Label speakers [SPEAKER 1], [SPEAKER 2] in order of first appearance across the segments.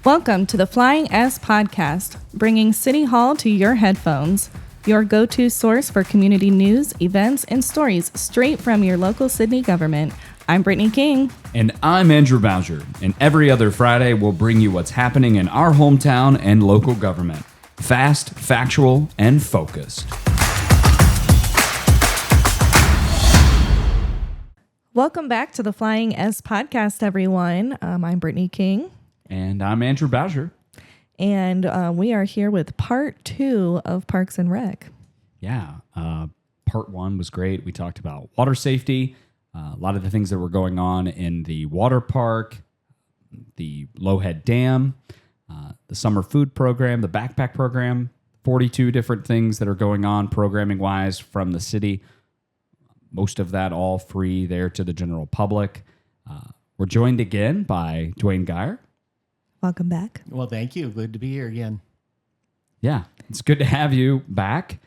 [SPEAKER 1] Welcome to the Flying S Podcast, bringing City Hall to your headphones. Your go-to source for community news, events, and stories straight from your local Sidney government. I'm Brittany King.
[SPEAKER 2] And I'm Andrew Bowser. And every other Friday, we'll bring you what's happening in our hometown and local government. Fast, factual, and focused.
[SPEAKER 1] Welcome back to the Flying S Podcast, everyone. I'm Brittany King.
[SPEAKER 2] And I'm Andrew Bowser.
[SPEAKER 1] And we are here with part 2 of Parks and Rec.
[SPEAKER 2] Yeah, part 1 was great. We talked about water safety, a lot of the things that were going on in the water park, the Lowhead Dam, the summer food program, the backpack program, 42 different things that are going on programming-wise from the city. Most of that all free there to the general public. We're joined again by Dwayne Geyer.
[SPEAKER 1] Welcome back.
[SPEAKER 3] Well, thank you. Good to be here again.
[SPEAKER 2] Yeah, it's good to have you back.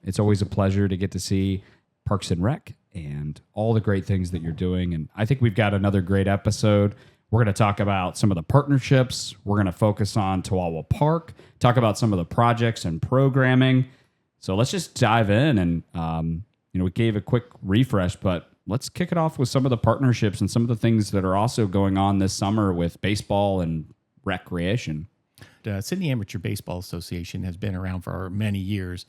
[SPEAKER 2] It's always a pleasure to get to see Parks and Rec and all the great things that you're doing. And I think we've got another great episode. We're going to talk about some of the partnerships. We're going to focus on Toowawa Park, talk about some of the projects and programming. So let's just dive in. And, we gave a quick refresh, but let's kick it off with some of the partnerships and some of the things that are also going on this summer with baseball and recreation.
[SPEAKER 3] The Sidney Amateur Baseball Association has been around for many years.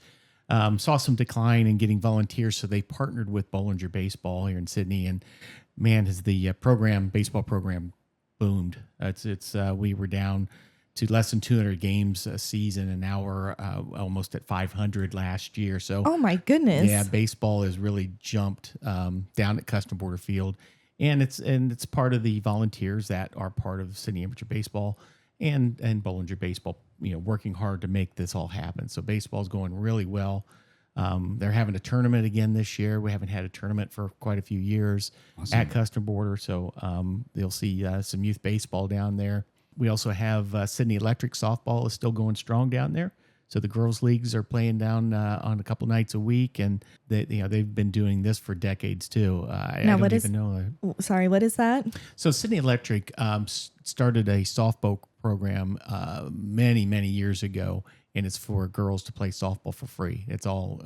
[SPEAKER 3] Saw some decline in getting volunteers, so they partnered with Bollinger Baseball here in Sidney. And man, has the baseball program boomed. We were down to less than 200 games a season, and now we're almost at 500 last year. So,
[SPEAKER 1] oh my goodness,
[SPEAKER 3] yeah, baseball has really jumped down at Custom Border Field, and it's part of the volunteers that are part of Sidney Amateur Baseball and Bollinger Baseball, working hard to make this all happen. So baseball's going really well. They're having a tournament again this year. We haven't had a tournament for quite a few years at Custom Border, so you'll see some youth baseball down there. We also have Sidney Electric softball is still going strong down there. So the girls' leagues are playing down on a couple nights a week, and they've been doing this for decades too. I don't even know.
[SPEAKER 1] Sorry, what is that?
[SPEAKER 3] So Sidney Electric started a softball program many years ago, and it's for girls to play softball for free. It's all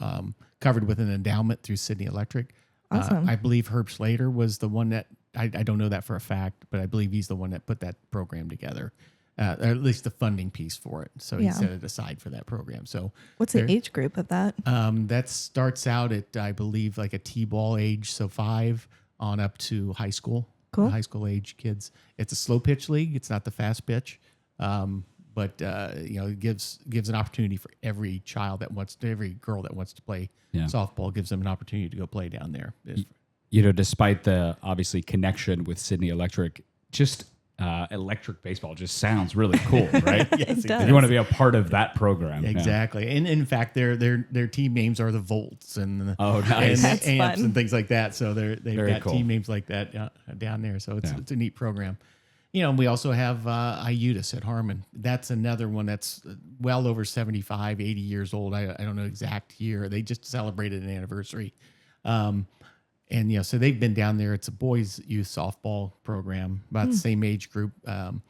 [SPEAKER 3] covered with an endowment through Sidney Electric.
[SPEAKER 1] Awesome.
[SPEAKER 3] I believe Herb Slater was the one that. I don't know that for a fact, but I believe he's the one that put that program together, or at least the funding piece for it. So he set it aside for that program. So
[SPEAKER 1] what's the age group of that?
[SPEAKER 3] That starts out at, I believe, like a T-ball age, so 5 on up to high school.
[SPEAKER 1] Cool.
[SPEAKER 3] High school age kids. It's a slow pitch league. It's not the fast pitch, but it gives an opportunity for every girl that wants to play softball. Gives them an opportunity to go play down there.
[SPEAKER 2] Despite the obviously connection with Sidney Electric, just electric baseball just sounds really cool, right?
[SPEAKER 3] Yes,
[SPEAKER 1] it does.
[SPEAKER 2] You want to be a part of that program.
[SPEAKER 3] Exactly. Yeah. And in fact, their team names are the Volts and
[SPEAKER 2] nice.
[SPEAKER 3] and the Amps and things like that. So they've
[SPEAKER 2] Very
[SPEAKER 3] got
[SPEAKER 2] cool.
[SPEAKER 3] team names like that down there. So it's a neat program. We also have IUDIS at Harmon. That's another one that's well over 75, 80 years old. I don't know exact year. They just celebrated an anniversary. And so they've been down there. It's a boys' youth softball program, about the same age group, and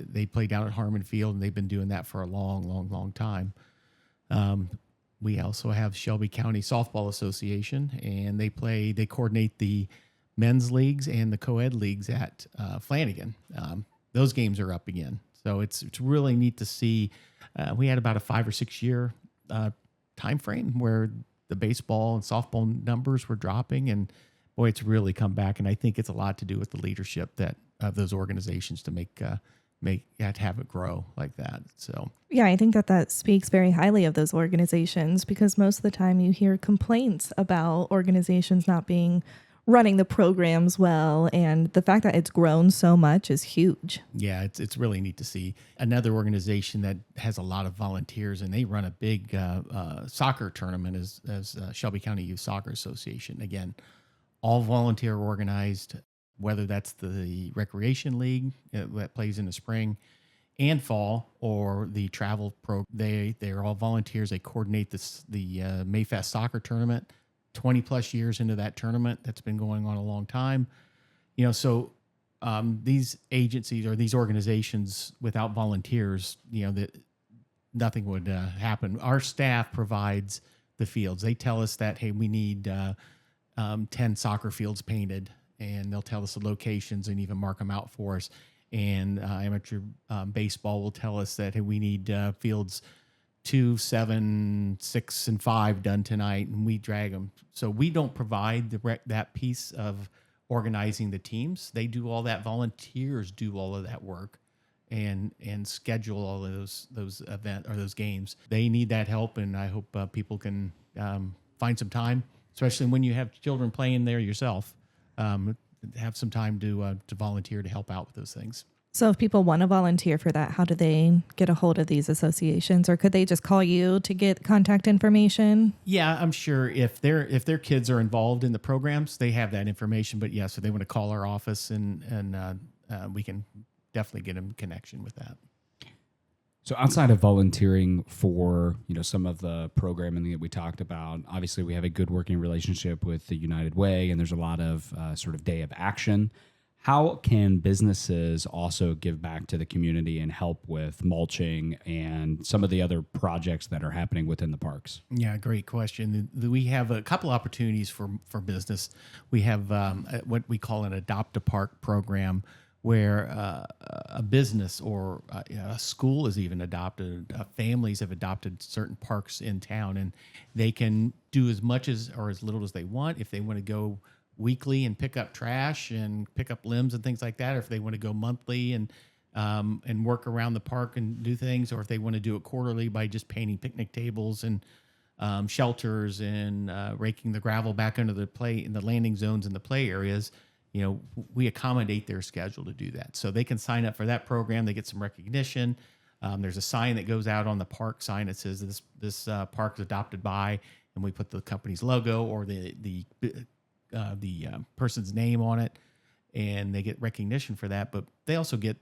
[SPEAKER 3] they play down at Harmon Field, and they've been doing that for a long time. We also have Shelby County Softball Association, and they coordinate the men's leagues and the co-ed leagues at Flanagan. Those games are up again, so it's really neat to see. We had about a 5 or 6 year time frame where the baseball and softball numbers were dropping, and boy, it's really come back. And I think it's a lot to do with the leadership of those organizations to have it grow like that. So
[SPEAKER 1] yeah, I think that speaks very highly of those organizations, because most of the time you hear complaints about organizations not running the programs well, and the fact that it's grown so much is huge.
[SPEAKER 3] Yeah, it's really neat to see. Another organization that has a lot of volunteers, and they run a big soccer tournament as Shelby County Youth Soccer Association. Again, all volunteer organized, whether that's the recreation league that plays in the spring and fall, or the travel pro. They're all volunteers. They coordinate the Mayfest soccer tournament. 20 plus years into that tournament, that's been going on a long time. So these agencies or these organizations without volunteers, that nothing would happen. Our staff provides the fields. They tell us that, hey, we need 10 soccer fields painted, and they'll tell us the locations and even mark them out for us. And amateur baseball will tell us that, hey, we need fields 2, 7, 6, and 5 done tonight, and we drag them. So we don't provide that piece of organizing the teams. They do all that. Volunteers do all of that work and schedule all of those events or those games. They need that help, and I hope people can find some time, especially when you have children playing there yourself. Have some time to volunteer to help out with those things.
[SPEAKER 1] So if people want to volunteer for that, how do they get a hold of these associations, or could they just call you to get contact information?
[SPEAKER 3] Yeah, I'm sure if their kids are involved in the programs, they have that information. But yeah, so they want to call our office, and we can definitely get them connection with that.
[SPEAKER 2] So outside of volunteering for, some of the programming that we talked about, obviously we have a good working relationship with the United Way, and there's a lot of sort of day of action. How can businesses also give back to the community and help with mulching and some of the other projects that are happening within the parks?
[SPEAKER 3] Yeah, great question. We have a couple opportunities for business. We have what we call an Adopt a Park program, where a business or a school is even adopted. Families have adopted certain parks in town, and they can do as much or as little as they want. If they want to go weekly and pick up trash and pick up limbs and things like that, or if they want to go monthly and work around the park and do things, or if they want to do it quarterly by just painting picnic tables and shelters and raking the gravel back under the play in the landing zones and the play areas. We accommodate their schedule to do that. So they can sign up for that program. They get some recognition. There's a sign that goes out on the park sign that says this park is adopted by, and we put the company's logo or the person's name on it, and they get recognition for that. But they also get,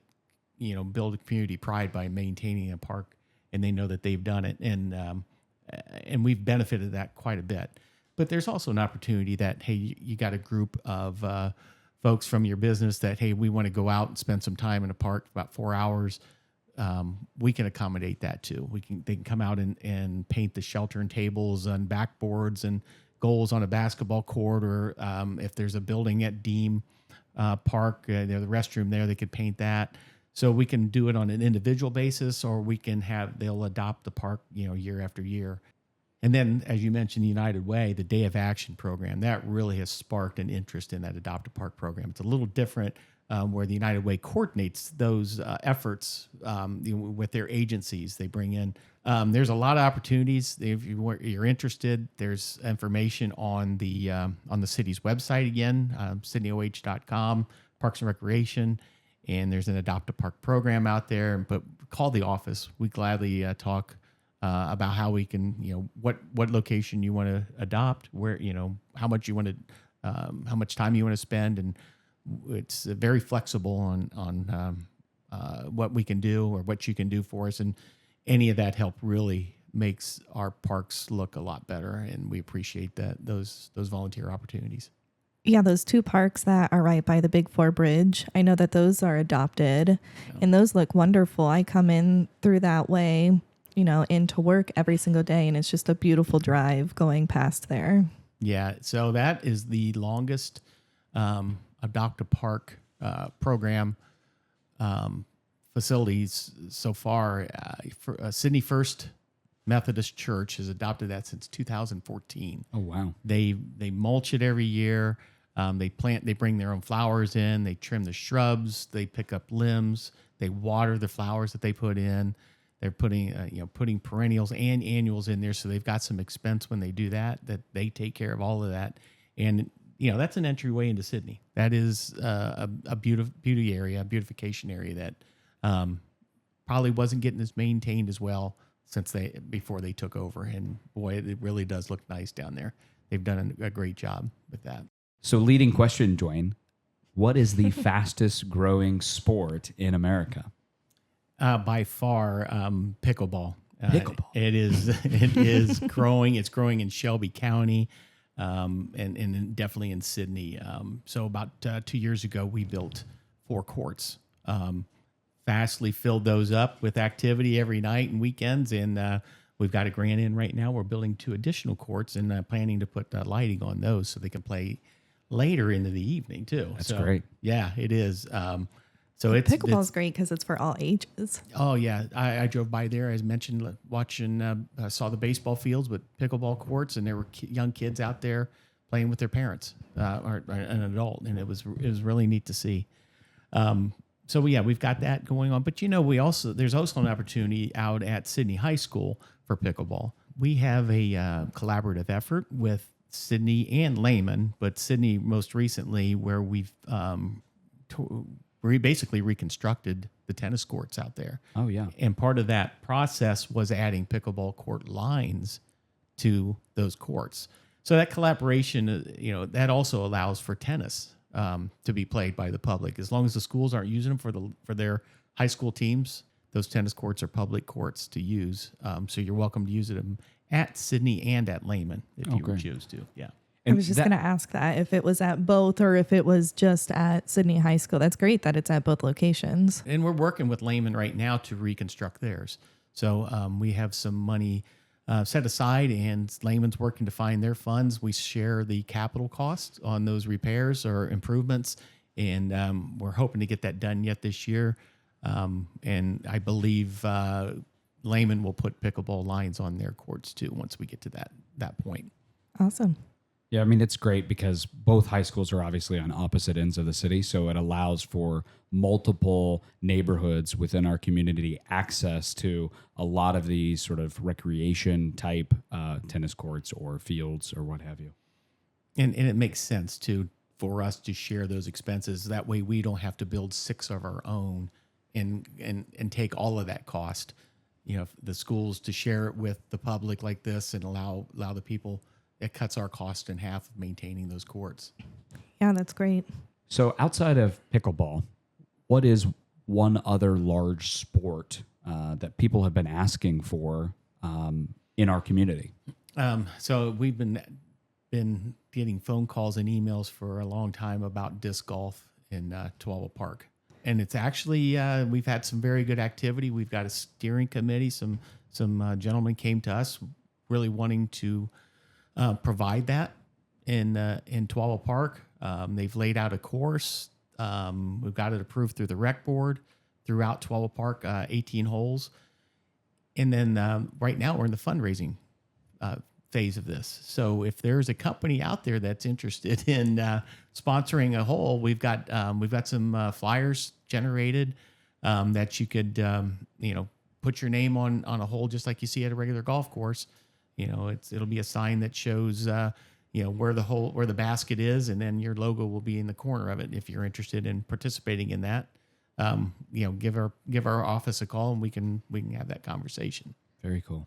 [SPEAKER 3] build community pride by maintaining a park, and they know that they've done it. And we've benefited that quite a bit. But there's also an opportunity that, hey, you got a group of folks from your business that, hey, we want to go out and spend some time in a park for about 4 hours. We can accommodate that too. They can come out and paint the shelter and tables and backboards and goals on a basketball court, or if there's a building at Deem Park, the restroom there, they could paint that. So we can do it on an individual basis, or they'll adopt the park, year after year. And then, as you mentioned, the United Way, the Day of Action program, that really has sparked an interest in that Adopt a Park program. It's a little different where the United Way coordinates those efforts with their agencies they bring in. There's a lot of opportunities. If you're interested, there's information on the city's website again, sydneyoh.com, Parks and Recreation, and there's an Adopt a Park program out there. But call the office. We gladly talk about how we can, what location you want to adopt, where, how much you want to, how much time you want to spend, and it's very flexible on what we can do or what you can do for us, and any of that help really makes our parks look a lot better, and we appreciate those volunteer opportunities.
[SPEAKER 1] Yeah, those 2 parks that are right by the Big 4 Bridge, I know that those are adopted, and those look wonderful. I come in through that way, into work every single day, and it's just a beautiful drive going past there.
[SPEAKER 3] Yeah, so that is the longest Adopt a Park program facilities so far. Sydney First Methodist Church has adopted that since 2014.
[SPEAKER 2] Oh, wow.
[SPEAKER 3] They mulch it every year. They bring their own flowers in. They trim the shrubs. They pick up limbs. They water the flowers that they put in. They're putting perennials and annuals in there, so they've got some expense when they do that they take care of all of that. And that's an entryway into Sidney. That is a beauty area, a beautification area that probably wasn't getting as maintained as well before they took over. And boy, it really does look nice down there. They've done a great job with that.
[SPEAKER 2] So, leading question, Dwayne, what is the fastest growing sport in America?
[SPEAKER 3] By far, pickleball.
[SPEAKER 2] Pickleball.
[SPEAKER 3] It is growing. It's growing in Shelby County, and definitely in Sidney. So about 2 years ago, we built 4 courts. Vastly filled those up with activity every night and weekends, and we've got a grant in right now. We're building 2 additional courts and planning to put lighting on those so they can play later into the evening too.
[SPEAKER 2] That's great.
[SPEAKER 3] Yeah, it is. So it's
[SPEAKER 1] Pickleball's great because it's for all ages.
[SPEAKER 3] Oh yeah, I drove by there. As mentioned, watching, saw the baseball fields with pickleball courts, and there were young kids out there playing with their parents or an adult, and it was really neat to see. So yeah, we've got that going on. But there's also an opportunity out at Sidney High School for pickleball. We have a collaborative effort with Sidney and Lehman, but Sidney most recently, where we've we basically reconstructed the tennis courts out there.
[SPEAKER 2] Oh, yeah.
[SPEAKER 3] And part of that process was adding pickleball court lines to those courts. So that collaboration, that also allows for tennis to be played by the public. As long as the schools aren't using them for their high school teams, those tennis courts are public courts to use. So you're welcome to use them at Sidney and at Lehman if you would choose to. Yeah.
[SPEAKER 1] I was just going to ask that if it was at both or if it was just at Sidney High School. That's great that it's at both locations.
[SPEAKER 3] And we're working with Lehman right now to reconstruct theirs. So we have some money set aside, and Lehman's working to find their funds. We share the capital costs on those repairs or improvements, and we're hoping to get that done yet this year. And I believe Lehman will put pickleball lines on their courts too once we get to that point.
[SPEAKER 1] Awesome.
[SPEAKER 2] Yeah, I mean, it's great because both high schools are obviously on opposite ends of the city, so it allows for multiple neighborhoods within our community access to a lot of these sort of recreation type tennis courts or fields or what have you.
[SPEAKER 3] And it makes sense too for us to share those expenses. That way we don't have to build 6 of our own and take all of that cost. The schools to share it with the public like this and allow the people. It cuts our cost in half of maintaining those courts.
[SPEAKER 1] Yeah, that's great.
[SPEAKER 2] So outside of pickleball, what is one other large sport that people have been asking for in our community?
[SPEAKER 3] So we've been getting phone calls and emails for a long time about disc golf in Tooele Park. And it's actually, we've had some very good activity. We've got a steering committee. Some gentlemen came to us really wanting to provide that in Tooele Park. They've laid out a course. We've got it approved through the rec board throughout Tooele Park, 18 holes. And then right now we're in the fundraising phase of this. So if there's a company out there that's interested in sponsoring a hole, we've got some flyers generated that you could put your name on a hole just like you see at a regular golf course. It'll be a sign that shows where the basket is, and then your logo will be in the corner of it. If you're interested in participating in that, give our office a call and we can have that conversation.
[SPEAKER 2] Very cool.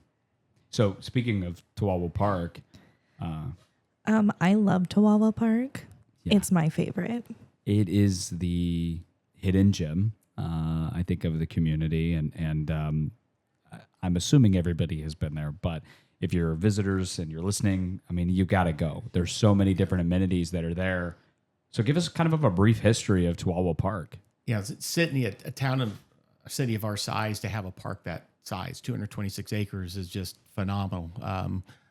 [SPEAKER 2] So speaking of Tooele Park,
[SPEAKER 1] I love Tooele Park.
[SPEAKER 2] Yeah.
[SPEAKER 1] It's my favorite.
[SPEAKER 2] It is the hidden gem, I think, of the community, and I'm assuming everybody has been there, but if you're visitors and you're listening, I mean, you got to go. There's so many different amenities that are there. So give us kind of a brief history of Tooele Park.
[SPEAKER 3] Yeah, Sidney, a city of our size, to have a park that size, 226 acres, is just phenomenal.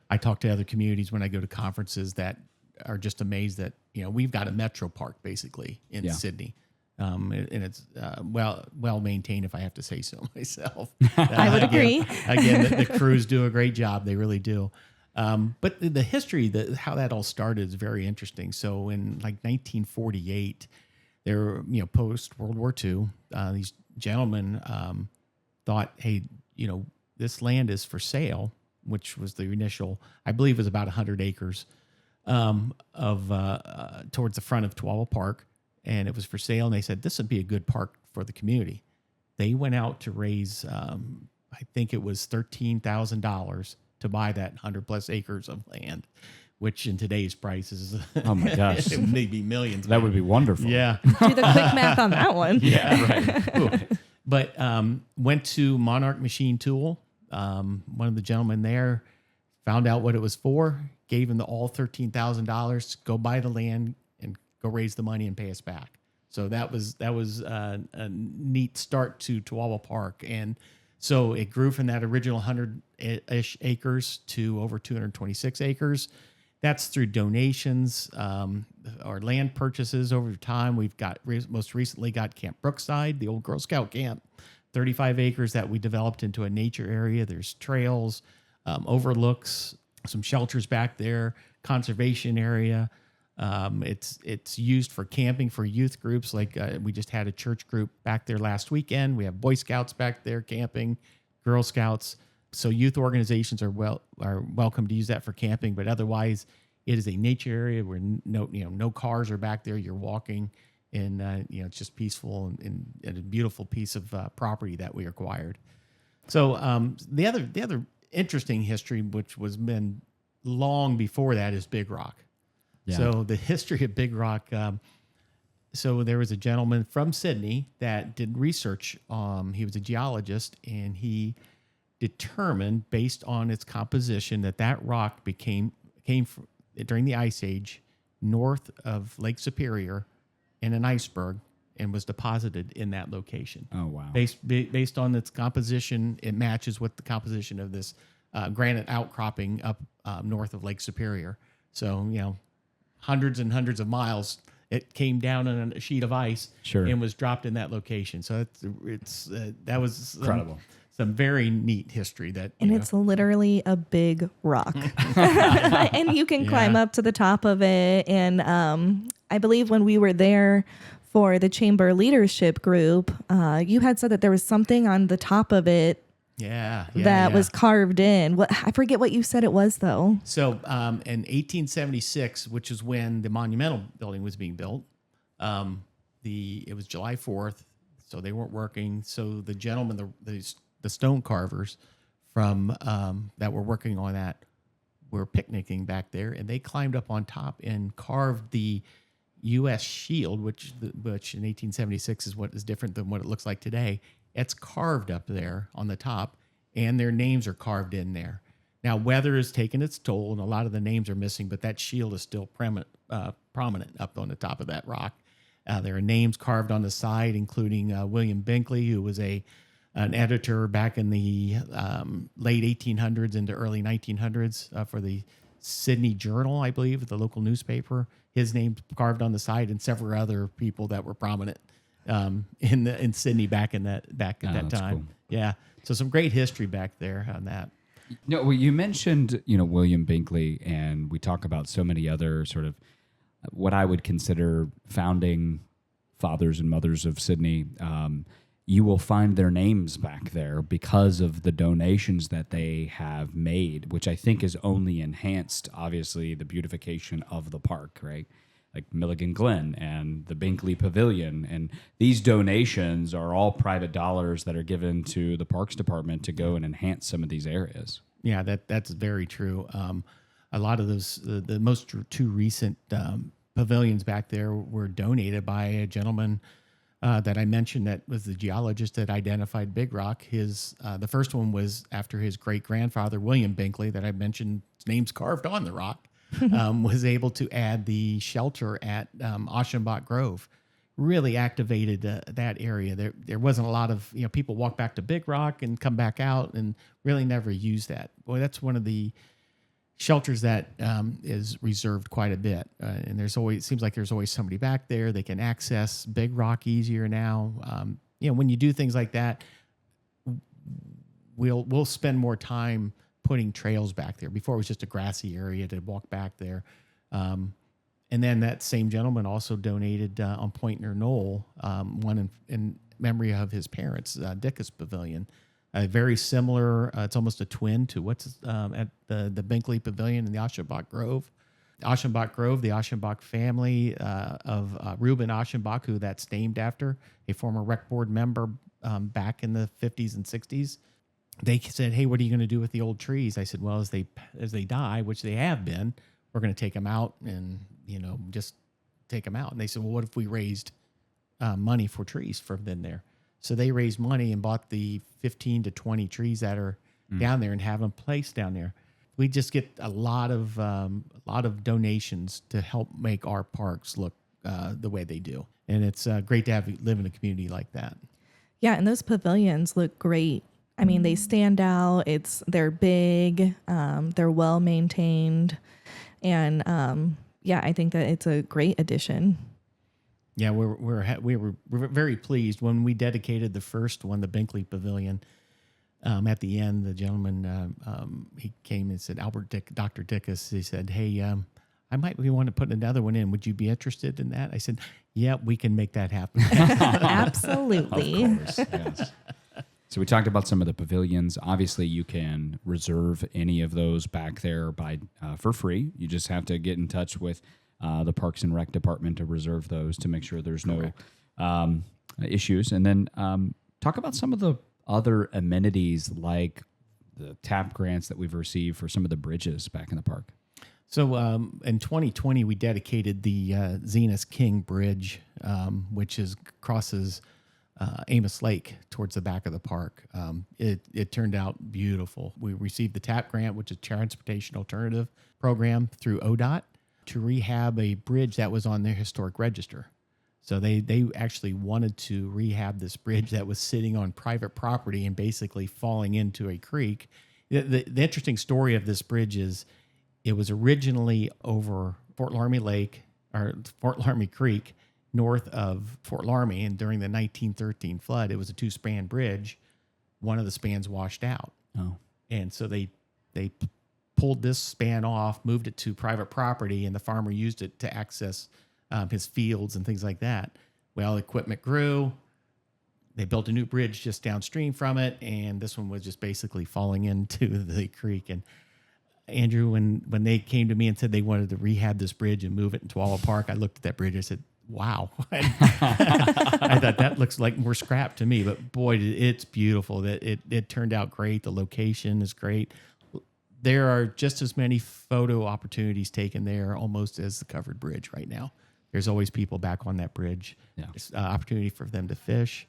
[SPEAKER 3] I talk to other communities when I go to conferences that are just amazed that we've got a metro park basically in Sidney. And it's well maintained, if I have to say so myself.
[SPEAKER 1] I would agree.
[SPEAKER 3] Again, the crews do a great job; they really do. But the history, how that all started, is very interesting. So in like 1948, there were post World War II, these gentlemen thought, hey, this land is for sale, which was the initial, I believe, it was about 100 acres towards the front of Tooele Park. And it was for sale, and they said this would be a good park for the community. They went out to raise, I think it was $13,000 to buy that 100+ acres of land, which in today's prices,
[SPEAKER 2] oh my gosh,
[SPEAKER 3] it may be millions.
[SPEAKER 2] That would be wonderful.
[SPEAKER 3] Yeah,
[SPEAKER 1] Do the quick math on that one.
[SPEAKER 2] Yeah, right.
[SPEAKER 3] Ooh. But went to Monarch Machine Tool. One of the gentlemen there found out what it was for, gave him all $13,000, go buy the land, and go raise the money and pay us back. So that was a neat start to Toowoomba Park. And so it grew from that original 100-ish acres to over 226 acres. That's through donations or land purchases over time. We've got most recently got Camp Brookside, the old Girl Scout camp, 35 acres that we developed into a nature area. There's trails, overlooks, some shelters back there, conservation area. It's used for camping for youth groups. Like we just had a church group back there last weekend. We have Boy Scouts back there camping, Girl Scouts. So youth organizations are welcome to use that for camping, but otherwise it is a nature area where no cars are back there. You're walking, and it's just peaceful and a beautiful piece of property that we acquired. So the other interesting history, which was been long before that, is Big Rock. Yeah. So the history of Big Rock. So there was a gentleman from Sidney that did research. He was a geologist, and he determined, based on its composition, that rock came from, during the Ice Age north of Lake Superior in an iceberg and was deposited in that location.
[SPEAKER 2] Oh, wow.
[SPEAKER 3] Based on its composition, it matches with the composition of this granite outcropping up north of Lake Superior. So, hundreds and hundreds of miles, it came down on a sheet of ice and was dropped in that location. So that was
[SPEAKER 1] incredible.
[SPEAKER 3] Some very neat history
[SPEAKER 1] it's literally a big rock. And you can climb up to the top of it. And I believe when we were there for the chamber leadership group, you had said that there was something on the top of it that was carved in. I forget what you said it was, though.
[SPEAKER 3] So in 1876, which is when the Monumental Building was being built, it was July 4th, so they weren't working. So the gentlemen, the stone carvers from that were working on that were picnicking back there, and they climbed up on top and carved the U.S. shield, which in 1876 is what is different than what it looks like today. It's carved up there on the top, and their names are carved in there. Now, weather has taken its toll, and a lot of the names are missing, but that shield is still prominent up on the top of that rock. There are names carved on the side, including William Binkley, who was an editor back in the late 1800s into early 1900s for the Sidney Journal, I believe, the local newspaper. His name's carved on the side, and several other people that were prominent in Sidney back at that time. Cool. Yeah, so some great history back there on that.
[SPEAKER 2] No, well, you mentioned William Binkley, and we talk about so many other sort of what I would consider founding fathers and mothers of Sidney. You will find their names back there because of the donations that they have made, which I think is only enhanced, obviously, the beautification of the park, right? Like Milligan Glen and the Binkley Pavilion. And these donations are all private dollars that are given to the Parks Department to go and enhance some of these areas.
[SPEAKER 3] Yeah, that's very true. A lot of those, the most two recent pavilions back there were donated by a gentleman that I mentioned that was the geologist that identified Big Rock. The first one was after his great-grandfather, William Binkley, that I mentioned, his name's carved on the rock, was able to add the shelter at Aschenbach Grove. Really activated that area. There wasn't a lot of, people walk back to Big Rock and come back out and really never use that. Boy, that's one of the shelters that is reserved quite a bit, and it seems like there's always somebody back there. They can access Big Rock easier now. When you do things like that, we'll spend more time putting trails back there. Before it was just a grassy area to walk back there, and then that same gentleman also donated on Pointner Knoll one in memory of his parents, Dickus Pavilion. Very similar. It's almost a twin to what's at the Binkley Pavilion in the Aschenbach Grove. Aschenbach Grove, the Aschenbach family of Reuben Aschenbach, who that's named after, a former rec board member back in the 50s and 60s. They said, "Hey, what are you going to do with the old trees?" I said, "Well, as they die, which they have been, we're going to take them out and just take them out." And they said, "Well, what if we raised money for trees from then there?" So they raised money and bought the 15 to 20 trees that are down there and have them placed down there. We just get a lot of donations to help make our parks look the way they do. And it's great to live in a community like that.
[SPEAKER 1] Yeah, and those pavilions look great. I mean, they stand out. They're big, they're well maintained, and I think that it's a great addition.
[SPEAKER 3] Yeah, we were very pleased when we dedicated the first one, the Binkley Pavilion. At the end, the gentleman he came and said, Dr. Dickus, he said, "Hey, I might want to put another one in. Would you be interested in that?" I said, "Yeah, we can make that happen."
[SPEAKER 1] Absolutely.
[SPEAKER 2] Of course, yes. So we talked about some of the pavilions. Obviously, you can reserve any of those back there for free. You just have to get in touch with the Parks and Rec department to reserve those to make sure there's no issues. And then talk about some of the other amenities like the TAP grants that we've received for some of the bridges back in the park.
[SPEAKER 3] So in 2020, we dedicated the Zenas King Bridge, which crosses Amos Lake towards the back of the park. It turned out beautiful. We received the TAP grant, which is Transportation Alternative Program through ODOT, to rehab a bridge that was on their historic register. So they actually wanted to rehab this bridge that was sitting on private property and basically falling into a creek. The interesting story of this bridge is it was originally over Fort Laramie Lake, or Fort Laramie Creek, north of Fort Laramie, and during the 1913 flood, it was a 2-span bridge. One of the spans washed out.
[SPEAKER 2] Oh.
[SPEAKER 3] And so they pulled this span off, moved it to private property, and the farmer used it to access his fields and things like that. Well, equipment grew. They built a new bridge just downstream from it, and this one was just basically falling into the creek. And Andrew, when they came to me and said they wanted to rehab this bridge and move it into Tooele Park, I looked at that bridge and said, wow. I thought that looks like more scrap to me, but boy, it's beautiful. That it turned out great. The location is great. There are just as many photo opportunities taken there almost as the covered bridge right now. There's always people back on that bridge.
[SPEAKER 2] Yeah.
[SPEAKER 3] There's opportunity for them to fish.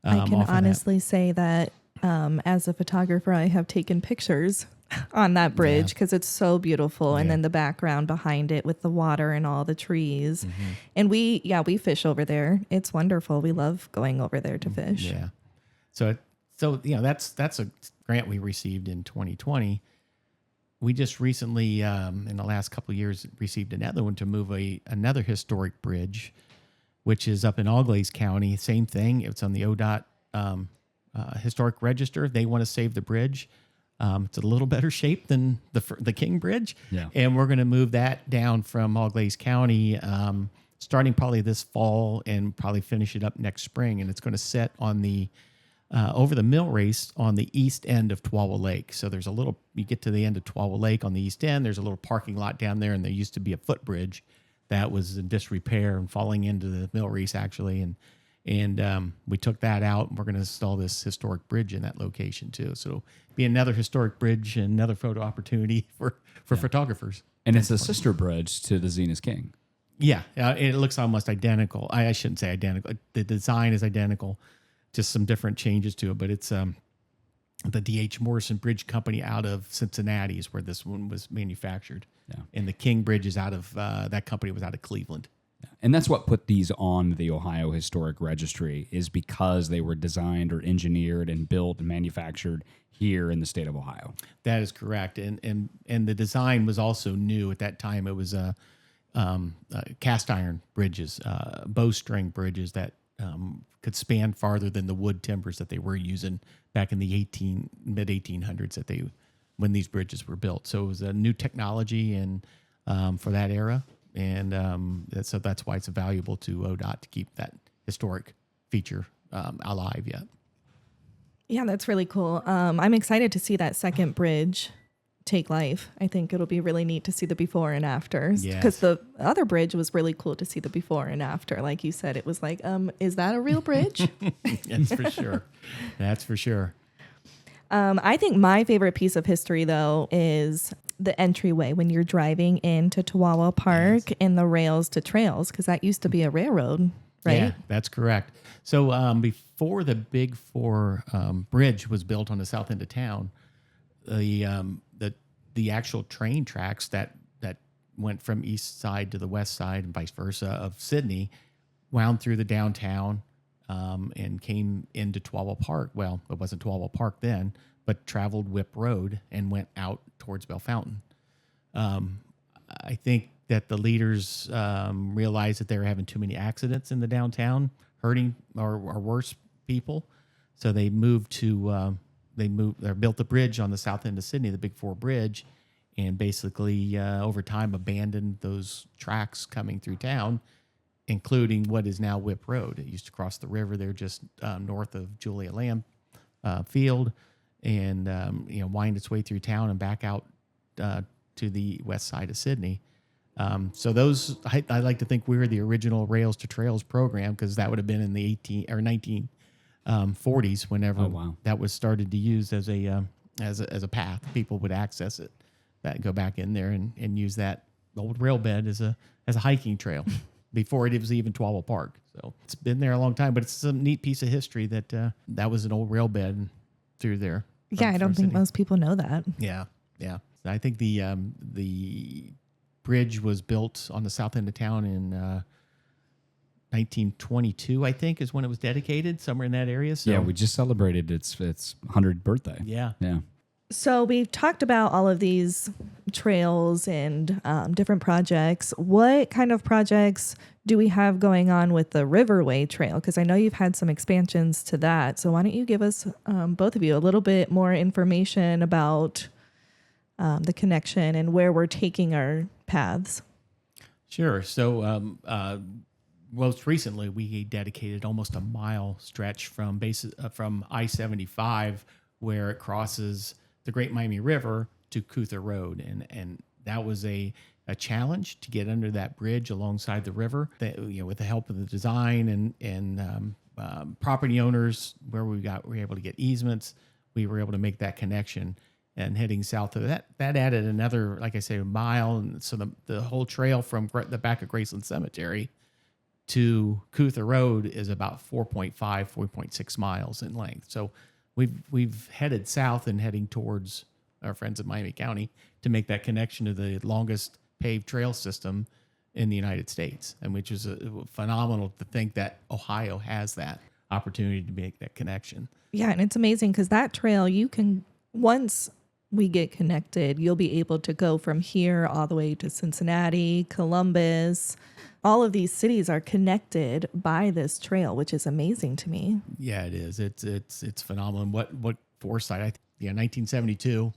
[SPEAKER 1] I can honestly say that as a photographer, I have taken pictures on that bridge because it's so beautiful. And then the background behind it with the water and all the trees. Mm-hmm. And we fish over there. It's wonderful. We love going over there to fish.
[SPEAKER 3] Yeah. So that's a grant we received in 2020. We just recently, in the last couple of years, received another one to move another historic bridge, which is up in Auglaize County. Same thing. It's on the ODOT historic register. They want to save the bridge. It's a little better shape than the King Bridge. Yeah. And we're going to move that down from Auglaize County, starting probably this fall and probably finish it up next spring. And it's going to set on the over the mill race on the east end of Tooele Lake. So there's you get to the end of Tooele Lake on the east end, there's a little parking lot down there, and there used to be a footbridge that was in disrepair and falling into the mill race actually. And we took that out, and we're going to install this historic bridge in that location too. So it'll be another historic bridge and another photo opportunity for photographers.
[SPEAKER 2] And it's a sister bridge to the Zenas King.
[SPEAKER 3] Yeah, it looks almost identical. I shouldn't say identical. The design is identical, just some different changes to it. But it's the D.H. Morrison Bridge Company out of Cincinnati is where this one was manufactured. Yeah. And the King Bridge is out of that company was out of Cleveland.
[SPEAKER 2] And that's what put these on the Ohio Historic Registry, is because they were designed or engineered and built and manufactured here in the state of Ohio.
[SPEAKER 3] That is correct. And the design was also new at that time. It was cast iron bridges, bowstring bridges that could span farther than the wood timbers that they were using back in the mid 1800s when these bridges were built. So it was a new technology and for that era. And so that's why it's valuable to ODOT to keep that historic feature alive yet.
[SPEAKER 1] Yeah, that's really cool. I'm excited to see that second bridge take life. I think it'll be really neat to see the before and afters, because the other bridge was really cool to see the before and after. Like you said, it was like, is that a real bridge?
[SPEAKER 3] That's for sure. That's for sure.
[SPEAKER 1] I think my favorite piece of history, though, is the entryway when you're driving into Tooele Park and the rails to trails, because that used to be a railroad, right?
[SPEAKER 3] Yeah, that's correct. So before the Big Four bridge was built on the south end of town, the actual train tracks that went from east side to the west side and vice versa of Sidney, wound through the downtown, and came into Toowoomba Park. Well, it wasn't Toowoomba Park then, but traveled Whip Road and went out towards Bell Fountain. I think that the leaders realized that they were having too many accidents in the downtown, hurting or worse people. So they moved to built the bridge on the south end of Sidney, the Big Four Bridge, and basically over time abandoned those tracks coming through town, including what is now Whip Road. It used to cross the river there just north of Julia Lamb Field, and wind its way through town and back out to the west side of Sidney. So those, I like to think we were the original Rails to Trails program, because that would have been in the 1940s whenever that was started to use as a path. People would access it, go back in there and use that old rail bed as a hiking trail before it was even Toowoomba Park. So it's been there a long time, but it's a neat piece of history that was an old rail bed through there.
[SPEAKER 1] Yeah, I don't think most people know that.
[SPEAKER 3] Yeah. I think the bridge was built on the south end of town in 1922, I think, is when it was dedicated, somewhere in that area. So
[SPEAKER 2] yeah, we just celebrated its 100th birthday.
[SPEAKER 3] Yeah.
[SPEAKER 1] So we've talked about all of these trails and different projects. What kind of projects do we have going on with the Riverway Trail? Because I know you've had some expansions to that. So why don't you give us, both of you, a little bit more information about the connection and where we're taking our paths?
[SPEAKER 3] Sure. So most recently, we dedicated almost a mile stretch from I-75, where it crosses the Great Miami River, to Coother Road, and that was a challenge to get under that bridge alongside the river. With the help of the design and property owners, where we were able to get easements, we were able to make that connection. And heading south of that added another, like I say, a mile, and so the whole trail from the back of Graceland Cemetery to Coother Road is about 4.6 miles in length. So we've headed south and heading towards our friends in Miami County to make that connection to the longest paved trail system in the United States, and which is phenomenal to think that Ohio has that opportunity to make that connection.
[SPEAKER 1] Yeah, and it's amazing because that trail, you can, once we get connected, you'll be able to go from here all the way to Cincinnati, Columbus. All of these cities are connected by this trail, which is amazing to me.
[SPEAKER 3] Yeah, it is. It's phenomenal. What foresight? 1972.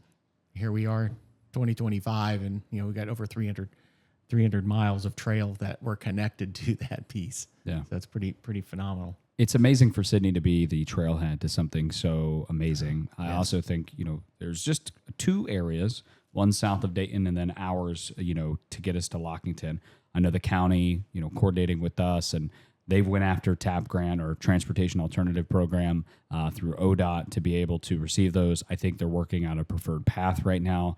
[SPEAKER 3] Here we are, 2025, and we got over 300 miles of trail that were connected to that piece.
[SPEAKER 2] Yeah,
[SPEAKER 3] so that's pretty phenomenal.
[SPEAKER 2] It's amazing for Sidney to be the trailhead to something so amazing. I also think, there's just two areas, one south of Dayton and then ours, to get us to Lockington. I know the county, coordinating with us, and they've went after TAP grant or Transportation Alternative Program through ODOT to be able to receive those. I think they're working on a preferred path right now.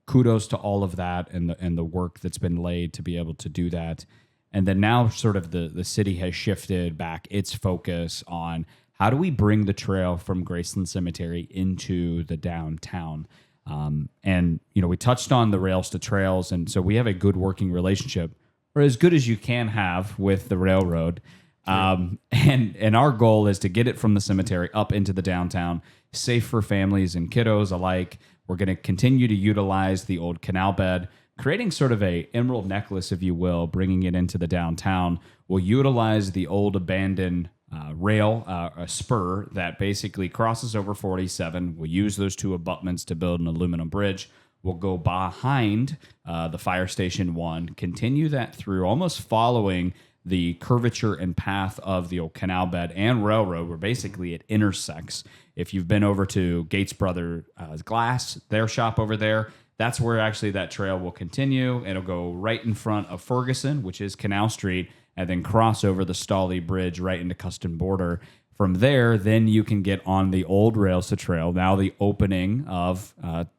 [SPEAKER 2] Kudos to all of that and the work that's been laid to be able to do that. And then now sort of the city has shifted back its focus on how do we bring the trail from Graceland Cemetery into the downtown. And we touched on the Rails to Trails, and so we have a good working relationship, or as good as you can have, with the railroad. And our goal is to get it from the cemetery up into the downtown, safe for families and kiddos alike. We're going to continue to utilize the old canal bed, creating sort of a emerald necklace, if you will, bringing it into the downtown. We'll utilize the old abandoned rail, a spur that basically crosses over 47. We'll use those two abutments to build an aluminum bridge. We'll go behind the Fire Station 1, continue that through, almost following the curvature and path of the old canal bed and railroad, where basically it intersects. If you've been over to Gates Brothers Glass, their shop over there, that's where actually that trail will continue. It'll go right in front of Ferguson, which is Canal Street, and then cross over the Stawley Bridge right into Custom Border. From there, then you can get on the old Rails to Trail, now the opening of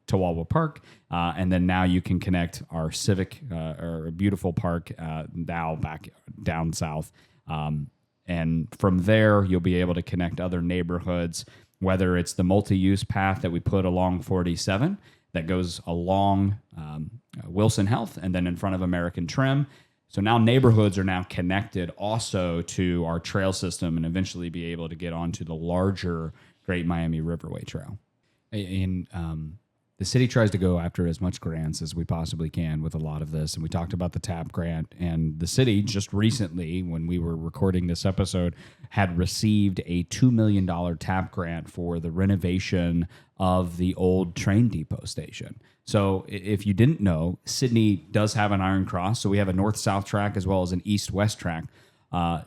[SPEAKER 2] Toowoomba Park, and then now you can connect our civic, or beautiful park now back down south. And from there, you'll be able to connect other neighborhoods, whether it's the multi-use path that we put along 47, that goes along Wilson Health and then in front of American Trim. So now neighborhoods are now connected also to our trail system and eventually be able to get onto the larger Great Miami Riverway Trail. And the city tries to go after as much grants as we possibly can with a lot of this. And we talked about the TAP grant, and the city just recently, when we were recording this episode, had received a $2 million TAP grant for the renovation of the old train depot station. So if you didn't know, Sidney does have an Iron Cross. So we have a north-south track as well as an east-west track. The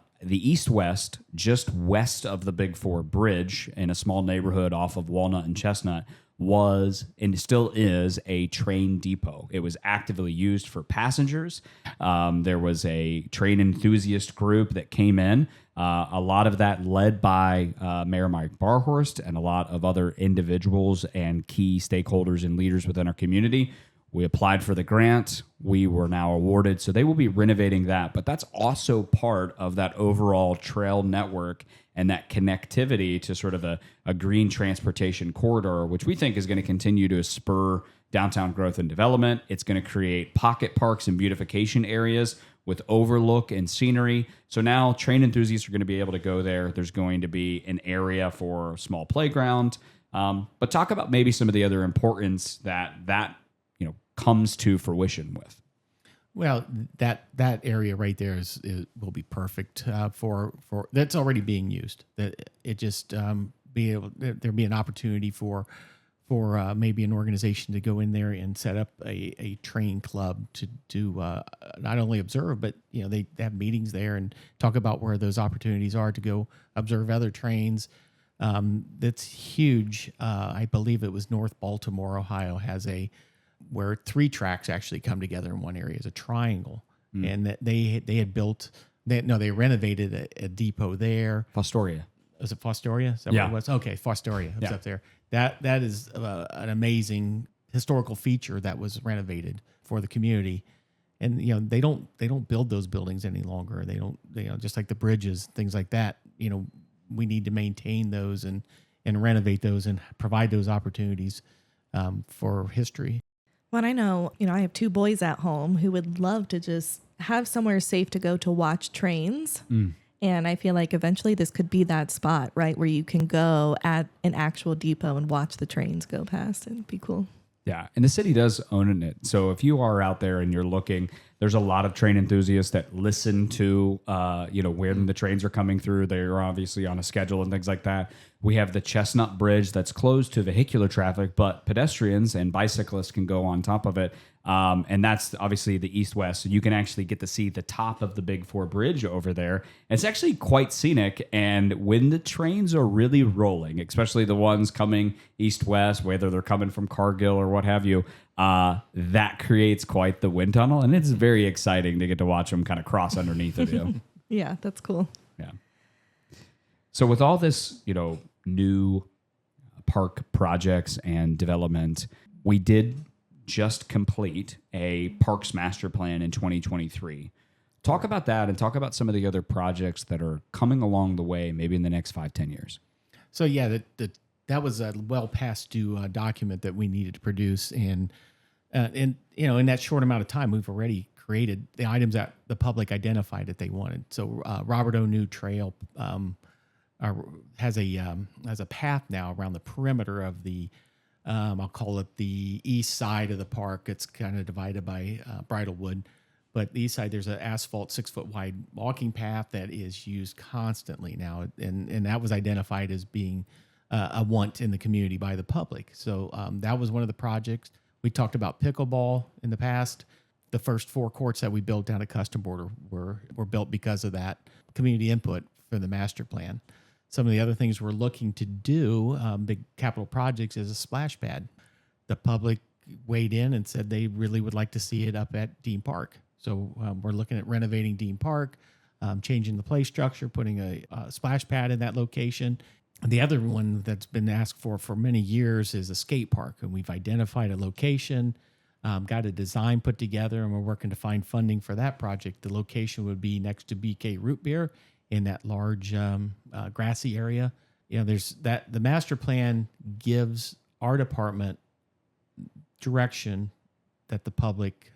[SPEAKER 2] east-west, just west of the Big Four Bridge in a small neighborhood off of Walnut and Chestnut, was and still is a train depot. It was actively used for passengers. There was a train enthusiast group that came in. A lot of that led by Mayor Mike Barhorst and a lot of other individuals and key stakeholders and leaders within our community. We applied for the grant. We were now awarded. So they will be renovating that. But that's also part of that overall trail network and that connectivity to sort of a green transportation corridor, which we think is going to continue to spur downtown growth and development. It's going to create pocket parks and beautification areas with overlook and scenery. So now train enthusiasts are going to be able to go there. There's going to be an area for a small playground. But talk about maybe some of the other importance that comes to fruition with.
[SPEAKER 3] Well, that area right there is will be perfect for that's already being used. That it just there'd be an opportunity for maybe an organization to go in there and set up a train club to not only observe, but they have meetings there and talk about where those opportunities are to go observe other trains. That's huge. I believe it was North Baltimore, Ohio, has where 3 tracks actually come together in one area as a triangle, and that they renovated a depot there.
[SPEAKER 2] Fostoria.
[SPEAKER 3] Was it Fostoria? Is that
[SPEAKER 2] Yeah.
[SPEAKER 3] what it was? Okay, Fostoria. It's up there. That is an amazing historical feature that was renovated for the community, and they don't build those buildings any longer. They don't just like the bridges, things like that. We need to maintain those and renovate those and provide those opportunities for history.
[SPEAKER 1] Well, I know, I have 2 boys at home who would love to just have somewhere safe to go to watch trains. And I feel like eventually this could be that spot, right, where you can go at an actual depot and watch the trains go past. It'd be cool.
[SPEAKER 2] Yeah, and the city does own it. So if you are out there and you're looking, there's a lot of train enthusiasts that listen to, when the trains are coming through. They're obviously on a schedule and things like that. We have the Chestnut Bridge that's closed to vehicular traffic, but pedestrians and bicyclists can go on top of it. And that's obviously the east-west. So you can actually get to see the top of the Big Four Bridge over there. And it's actually quite scenic. And when the trains are really rolling, especially the ones coming east-west, whether they're coming from Cargill or what have you, that creates quite the wind tunnel. And it's very exciting to get to watch them kind of cross underneath of you.
[SPEAKER 1] Yeah, that's cool.
[SPEAKER 2] Yeah. So with all this, new park projects and development, we did just complete a parks master plan in 2023. Talk about that and talk about some of the other projects that are coming along the way, maybe in the next 5-10 years.
[SPEAKER 3] So yeah, that was a well past due document that we needed to produce, and in that short amount of time, we've already created the items that the public identified that they wanted. So Robert O'New Trail has a path now around the perimeter of the I'll call it the east side of the park. It's kind of divided by Bridlewood, but the east side, there's an asphalt 6-foot wide walking path that is used constantly now, and that was identified as being a want in the community by the public. So that was one of the projects. We talked about pickleball in the past. The first 4 courts that we built down at Custom Border were built because of that community input for the master plan. Some of the other things we're looking to do, big capital projects, is a splash pad. The public weighed in and said they really would like to see it up at Dean Park. So we're looking at renovating Dean Park, changing the play structure, putting a splash pad in that location. The other one that's been asked for many years is a skate park, and we've identified a location, got a design put together, and we're working to find funding for that project. The location would be next to BK Root Beer in that large grassy area. There's that. The master plan gives our department direction that the public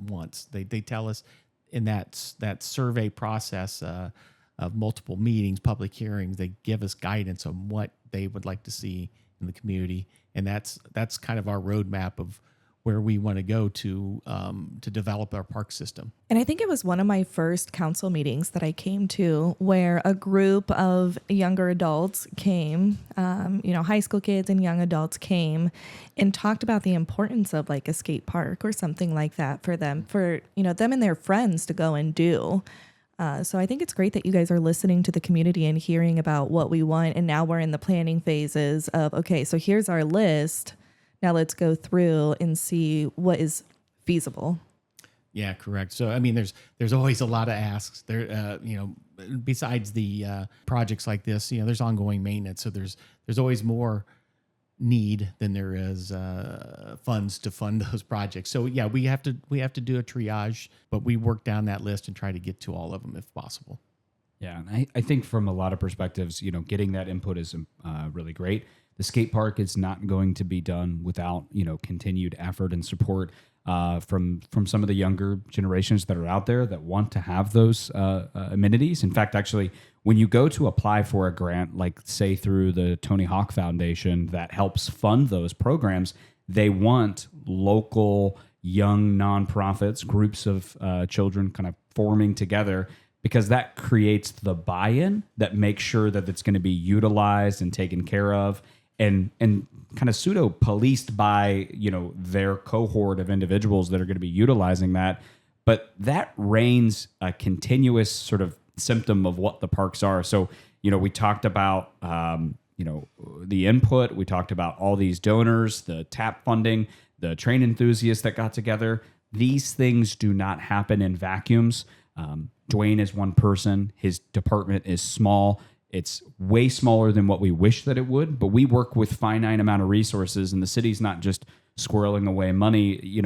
[SPEAKER 3] wants. They tell us in that survey process of multiple meetings, public hearings, they give us guidance on what they would like to see in the community, and that's kind of our roadmap of where we want to go to develop our park system.
[SPEAKER 1] And I think it was one of my first council meetings that I came to where a group of younger adults came, high school kids and young adults came and talked about the importance of like a skate park or something like that for them, them and their friends to go and do. So I think it's great that you guys are listening to the community and hearing about what we want. And now we're in the planning phases of, okay, so here's our list. Now let's go through and see what is feasible.
[SPEAKER 3] Yeah, correct. So, I mean, there's always a lot of asks there, besides the projects like this, there's ongoing maintenance. So there's always more need than there is funds to fund those projects. So yeah, we have to do a triage, but we work down that list and try to get to all of them if possible.
[SPEAKER 2] Yeah, and I think from a lot of perspectives, getting that input is really great. The skate park is not going to be done without continued effort and support from some of the younger generations that are out there that want to have those amenities. In fact, actually, when you go to apply for a grant, like say through the Tony Hawk Foundation that helps fund those programs, they want local young nonprofits, groups of children kind of forming together, because that creates the buy-in that makes sure that it's going to be utilized and taken care of and kind of pseudo policed by their cohort of individuals that are going to be utilizing that. But that reigns a continuous sort of symptom of what the parks are. So we talked about the input, we talked about all these donors, the TAP funding, the train enthusiasts that got together. These things do not happen in vacuums. Dwayne is one person, his department is small. It's way smaller than what we wish that it would, but we work with finite amount of resources, and the city's not just squirreling away money.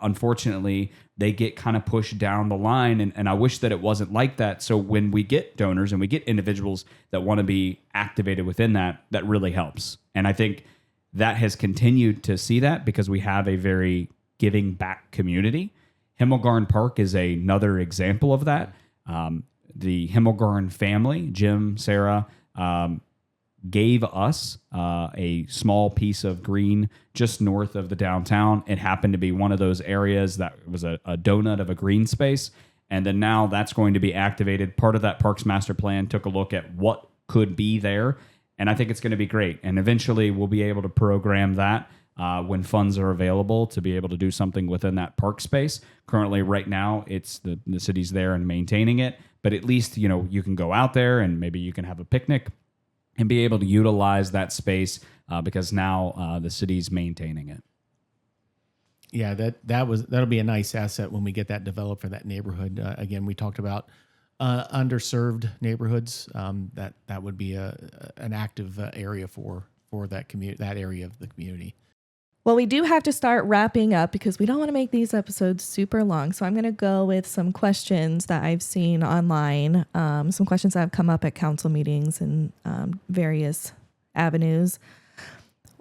[SPEAKER 2] Unfortunately, they get kind of pushed down the line, and I wish that it wasn't like that. So when we get donors and we get individuals that want to be activated within that really helps. And I think that has continued to see that because we have a very giving back community. Himmelgarn Park is another example of that. The Himmelgarn family, Jim, Sarah, gave us a small piece of green just north of the downtown. It happened to be one of those areas that was a donut of a green space. And then now that's going to be activated. Part of that Parks Master Plan took a look at what could be there. And I think it's going to be great. And eventually we'll be able to program that when funds are available to be able to do something within that park space. Currently, right now, it's the city's there and maintaining it. But at least, you can go out there and maybe you can have a picnic and be able to utilize that space because now the city's maintaining it.
[SPEAKER 3] Yeah, that'll be a nice asset when we get that developed for that neighborhood. Again, we talked about underserved neighborhoods. That would be an active area for that community, that area of the community.
[SPEAKER 1] Well, we do have to start wrapping up because we don't want to make these episodes super long. So I'm going to go with some questions that I've seen online, some questions that have come up at council meetings and various avenues.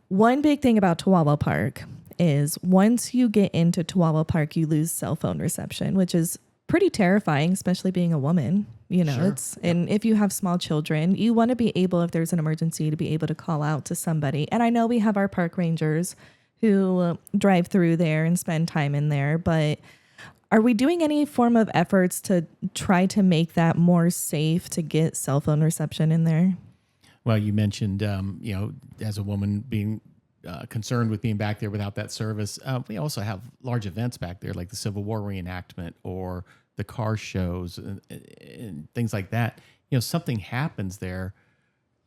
[SPEAKER 1] One big thing about Toowoomba Park is once you get into Toowoomba Park, you lose cell phone reception, which is pretty terrifying, especially being a woman.
[SPEAKER 3] Sure.
[SPEAKER 1] And if you have small children, you want to be able, if there's an emergency, to be able to call out to somebody. And I know we have our park rangers who drive through there and spend time in there, but are we doing any form of efforts to try to make that more safe to get cell phone reception in there?
[SPEAKER 3] Well, you mentioned, as a woman being concerned with being back there without that service. We also have large events back there like the Civil War reenactment or the car shows and things like that. Something happens there.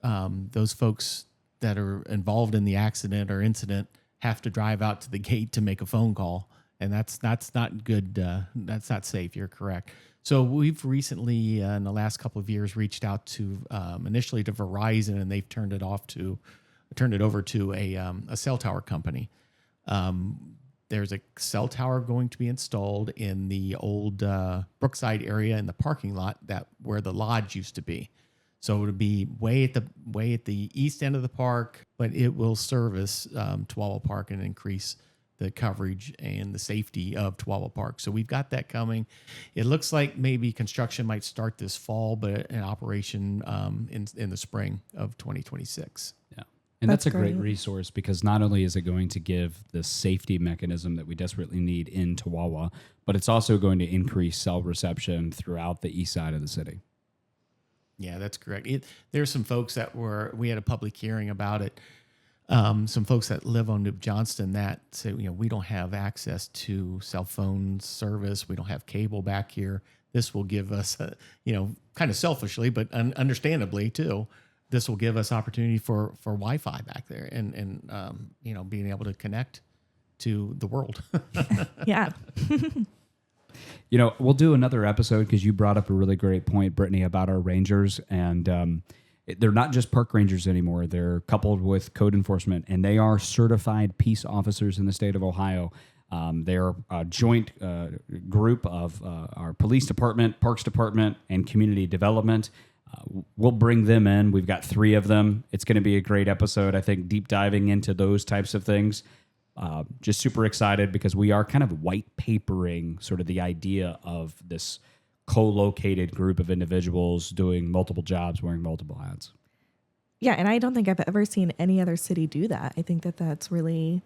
[SPEAKER 3] Those folks that are involved in the accident or incident have to drive out to the gate to make a phone call. And that's not good. That's not safe. You're correct. So we've recently, in the last couple of years, reached out to initially to Verizon, and they've turned it over to a cell tower company. There's a cell tower going to be installed in the old Brookside area in the parking lot where the lodge used to be. So it'll be way at the east end of the park, but it will service Toowoomba Park and increase the coverage and the safety of Tooele Park. So we've got that coming. It looks like maybe construction might start this fall, but an operation in the spring of 2026.
[SPEAKER 2] Yeah. And that's a great
[SPEAKER 1] great
[SPEAKER 2] resource because not only is it going to give the safety mechanism that we desperately need in Tooele, but it's also going to increase cell reception throughout the east side of the city.
[SPEAKER 3] Yeah, that's correct. There's some folks we had a public hearing about it. Some folks that live on New Johnston that say, we don't have access to cell phone service. We don't have cable back here. This will give us, kind of selfishly, but understandably too, this will give us opportunity for Wi-Fi back there and being able to connect to the world.
[SPEAKER 1] Yeah.
[SPEAKER 2] We'll do another episode because you brought up a really great point, Brittany, about our rangers. And they're not just park rangers anymore. They're coupled with code enforcement, and they are certified peace officers in the state of Ohio. They're a joint group of our police department, parks department, and community development. We'll bring them in. We've got 3 of them. It's going to be a great episode, I think, deep diving into those types of things. Just super excited because we are kind of white papering sort of the idea of this co-located group of individuals doing multiple jobs, wearing multiple hats.
[SPEAKER 1] Yeah, and I don't think I've ever seen any other city do that. I think that's really,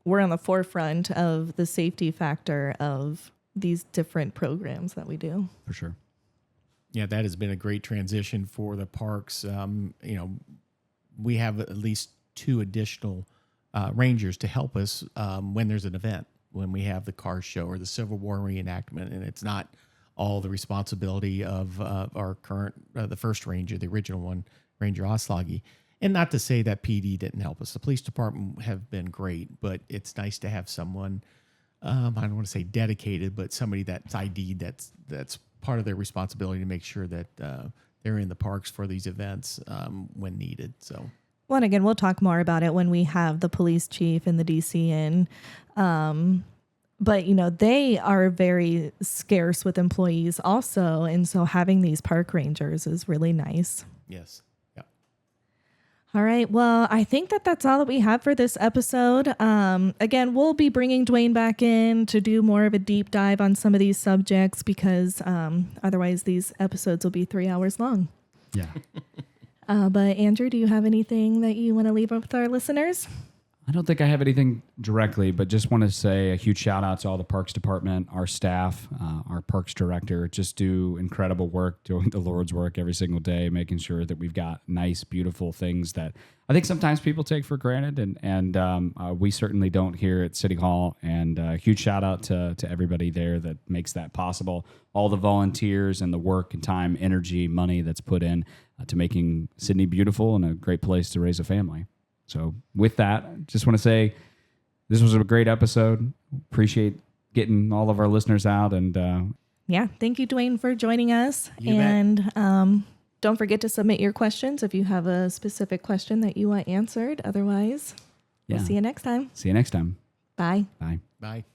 [SPEAKER 1] we're on the forefront of the safety factor of these different programs that we do.
[SPEAKER 2] For sure.
[SPEAKER 3] Yeah, that has been a great transition for the parks. We have at least 2 additional rangers to help us when there's an event, when we have the car show or the Civil War reenactment, and it's not all the responsibility of our current, the first ranger, the original one, Ranger Oslagi. And not to say that PD didn't help us. The police department have been great, but it's nice to have someone, I don't want to say dedicated, but somebody that's ID'd, that's part of their responsibility to make sure that they're in the parks for these events when needed. So.
[SPEAKER 1] Well, and again, we'll talk more about it when we have the police chief and the DC in. But, they are very scarce with employees also. And so having these park rangers is really nice.
[SPEAKER 3] Yes. Yeah.
[SPEAKER 1] All right. Well, I think that's all that we have for this episode. Again, we'll be bringing Dwayne back in to do more of a deep dive on some of these subjects because otherwise these episodes will be 3 hours long.
[SPEAKER 2] Yeah.
[SPEAKER 1] But Andrew, do you have anything that you want to leave with our listeners?
[SPEAKER 2] I don't think I have anything directly, but just want to say a huge shout out to all the parks department, our staff, our parks director, just do incredible work, doing the Lord's work every single day, making sure that we've got nice, beautiful things that I think sometimes people take for granted. And we certainly don't here at City Hall. And a huge shout out to everybody there that makes that possible. All the volunteers and the work and time, energy, money that's put in to making Sidney beautiful and a great place to raise a family. So with that, just want to say this was a great episode. Appreciate getting all of our listeners out. And
[SPEAKER 1] yeah, thank you, Dwayne, for joining us. And don't forget to submit your questions if you have a specific question that you want answered. Otherwise, we'll see you next time.
[SPEAKER 2] See you next time.
[SPEAKER 1] Bye.
[SPEAKER 2] Bye.
[SPEAKER 3] Bye.